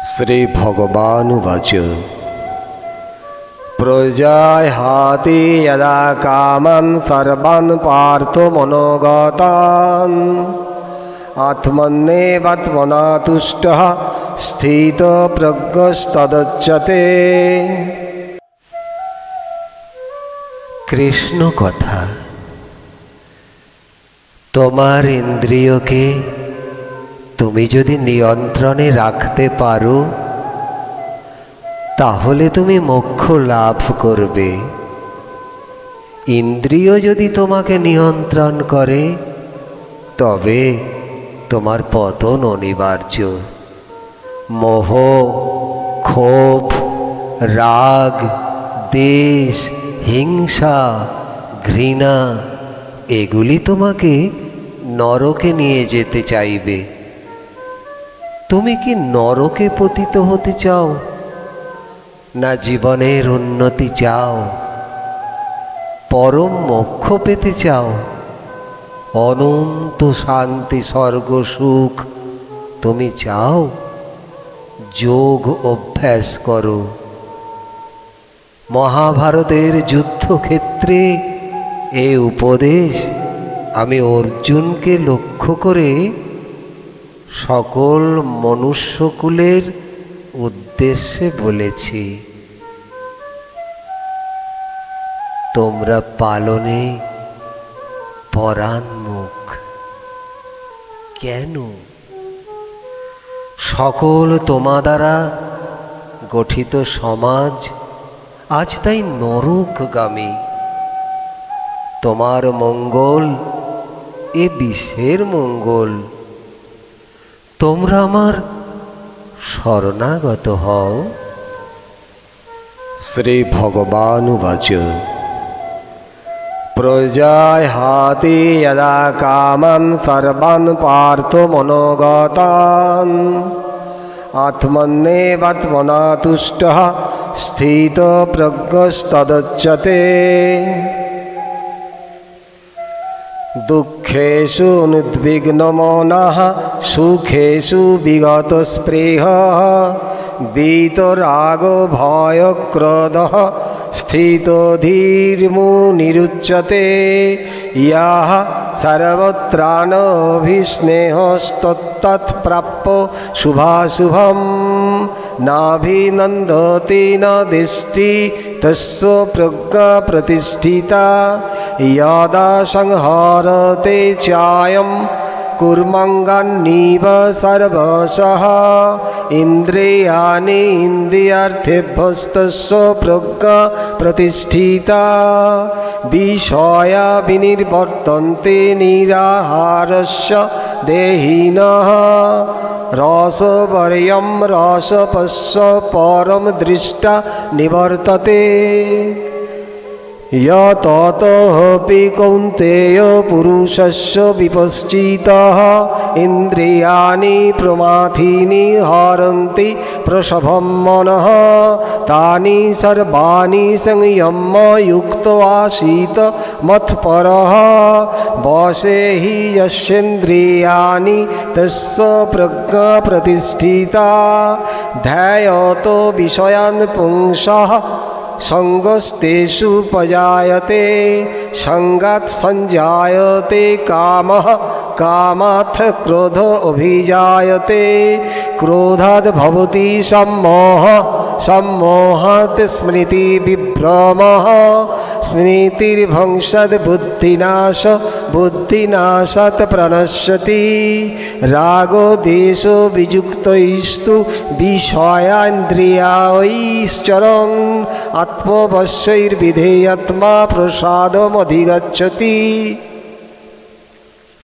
श्री भगवानुवाच प्रजाहाति यदा कामान् सर्वान् पार्थो मनोगतान् आत्मन्येवात्मना तुष्टः स्थितप्रज्ञस्तदुच्यते। कृष्ण कथा। তোমার ইন্দ্রিয়কে তুমি যদি নিয়ন্ত্রণে রাখতে পারো তাহলে তুমি মোক্ষ লাভ করবে। ইন্দ্রিয় যদি তোমাকে নিয়ন্ত্রণ করে তবে তোমার পতন অনিবার্য। মোহ, ক্ষোভ, রাগ, দ্বেষ, হিংসা, ঘৃণা এগুলি তোমাকে নরকে নিয়ে যেতে চাইবে। তুমি কি নরকে পতিত হতে চাও, না জীবনের উন্নতি চাও? পরম মোক্ষ পেতে চাও? অনন্ত শান্তি, স্বর্গ সুখ তুমি চাও? যোগ অভ্যাস করো। মহাভারতের যুদ্ধক্ষেত্রে এ উপদেশ আমি অর্জুনকে লক্ষ্য করে সকল মনুষ্যকুলের উদ্দেশ্যে বলেছি। তোমরা পালনে পরাণমুখ। কেন? সকল তোমা দ্বারা গঠিত সমাজ আজ তাই নরকগামী। তোমার মঙ্গল এ বিশ্বের মঙ্গল। তোমরা আমার শরণাগত হও। শ্রী ভগবানুবাচ প্রজাহাতি যদা কামাन् সর্বাन् পার্থো মনোগতাन् আত্মন্যেবাত্মনা তুষ্টঃ স্থিতপ্রজ্ঞস্তদুচ্যতে। দুঃখেষু নির্বিঘ্নমনঃ সুখেষু বিগতস্পৃহঃ वीतरागो भयक्रोधः स्थितो धीर्मुनिरुच्यते। यः सर्वत्रानभिस्नेहस्तत्तत्प्राप्यो शुभाशुभं नाभिनन्दति न दिष्टि तस्य प्रज्ञा प्रतिष्ठिता। यदा संहरते चायं कुर्मङ्गान्निव सर्वशः इन्द्रियाणि इन्द्रियार्थेभ्यस्तस्य प्रज्ञा प्रतिष्ठिता। विषया विनिर्वर्तन्ते निराहारस्य देहिनः रसवर्यं रसपस्य परं दृष्टा निवर्तते। यततोऽपि कौन्तेय पुरुषस्य विपश्चितः इन्द्रियाणि प्रमाथीनि हरन्ति प्रसभं मनः तानि सर्वाणि संयम्य युक्तो आसीत् मत्परः वशे हि यस्येन्द्रियाणि तस्य प्रज्ञा प्रतिष्ठिता। ध्यायतो विषयान् पुंसः संगस्तेषु पजायते संगात् संजायते कामः कामात् क्रोध अभिजायते क्रोधात् भवति सम्मोहः सम्मोहात् स्मृति विभ्रमः स्मृतिर्भंशात् बुद्धिनाश बुद्धिनाशात् प्रणश्यति। रागो देशो वियुक्तैस्तु विषयान्द्रियैश्चरन् आत्मवश्यैर्विधेयात्मा प्रसादमधिगच्छति।